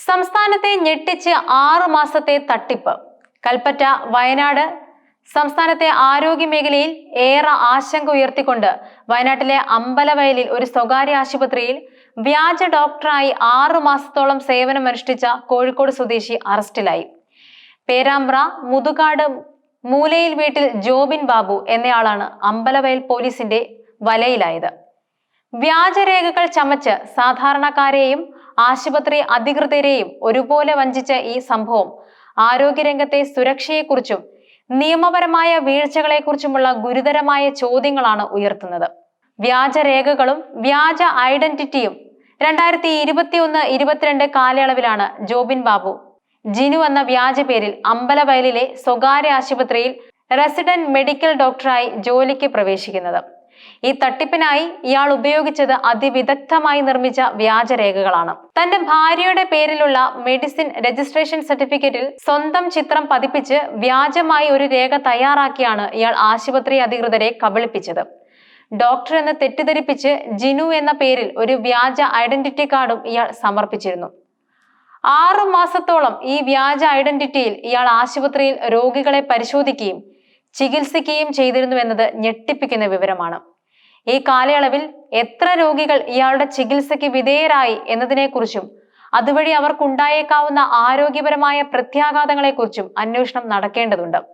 സംസ്ഥാനത്തെ ഞെട്ടിച്ച് 6 മാസത്തെ തട്ടിപ്പ്. കൽപ്പറ്റ, വയനാട്. സംസ്ഥാനത്തെ ആരോഗ്യ മേഖലയിൽ ഏറെ ആശങ്ക ഉയർത്തിക്കൊണ്ട് വയനാട്ടിലെ അമ്പലവയലിൽ ഒരു സ്വകാര്യ ആശുപത്രിയിൽ വ്യാജ ഡോക്ടറായി 6 മാസത്തോളം സേവനമനുഷ്ഠിച്ച കോഴിക്കോട് സ്വദേശി അറസ്റ്റിലായി. പേരാമ്പ്ര മുതുകാട് മൂലയിൽ വീട്ടിൽ ജോബിൻ ബാബു എന്നയാളാണ് അമ്പലവയൽ പോലീസിന്റെ വലയിലായത്. വ്യാജരേഖകൾ ചമച്ച് സാധാരണക്കാരെയും ആശുപത്രി അധികൃതരെയും ഒരുപോലെ വഞ്ചിച്ച ഈ സംഭവം ആരോഗ്യരംഗത്തെ സുരക്ഷയെക്കുറിച്ചും നിയമപരമായ വീഴ്ചകളെക്കുറിച്ചുമുള്ള ഗുരുതരമായ ചോദ്യങ്ങളാണ് ഉയർത്തുന്നത്. വ്യാജരേഖകളും വ്യാജ ഐഡന്റിറ്റിയും 2021-22 കാലയളവിലാണ് ജോബിൻ ബാബു ജിനു എന്ന വ്യാജ പേരിൽ അമ്പലവയലിലെ സ്വകാര്യ ആശുപത്രിയിൽ റെസിഡന്റ് മെഡിക്കൽ ഡോക്ടറായി ജോലിക്ക് പ്രവേശിക്കുന്നത്. ഈ തട്ടിപ്പിനായി ഇയാൾ ഉപയോഗിച്ചത് അതിവിദഗ്ധമായി നിർമ്മിച്ച വ്യാജരേഖകളാണ്. തന്റെ ഭാര്യയുടെ പേരിലുള്ള മെഡിസിൻ രജിസ്ട്രേഷൻ സർട്ടിഫിക്കറ്റിൽ സ്വന്തം ചിത്രം പതിപ്പിച്ച് വ്യാജമായി ഒരു രേഖ തയ്യാറാക്കിയാണ് ഇയാൾ ആശുപത്രി അധികൃതരെ കബളിപ്പിച്ചത്. ഡോക്ടർ എന്ന് തെറ്റിദ്ധരിപ്പിച്ച് ജിനു എന്ന പേരിൽ ഒരു വ്യാജ ഐഡന്റിറ്റി കാർഡും ഇയാൾ സമർപ്പിച്ചിരുന്നു. 6 മാസത്തോളം ഈ വ്യാജ ഐഡന്റിറ്റിയിൽ ഇയാൾ ആശുപത്രിയിൽ രോഗികളെ പരിശോധിക്കുകയും ചികിത്സിക്കുകയും ചെയ്തിരുന്നു എന്നത് ഞെട്ടിപ്പിക്കുന്ന വിവരമാണ്. ഈ കാലയളവിൽ എത്ര രോഗികൾ ഇയാളുടെ ചികിത്സയ്ക്ക് വിധേയരായി എന്നതിനെക്കുറിച്ചും അതുവഴി അവർക്കുണ്ടായേക്കാവുന്ന ആരോഗ്യപരമായ പ്രത്യാഘാതങ്ങളെക്കുറിച്ചും അന്വേഷണം നടക്കേണ്ടതുണ്ട്.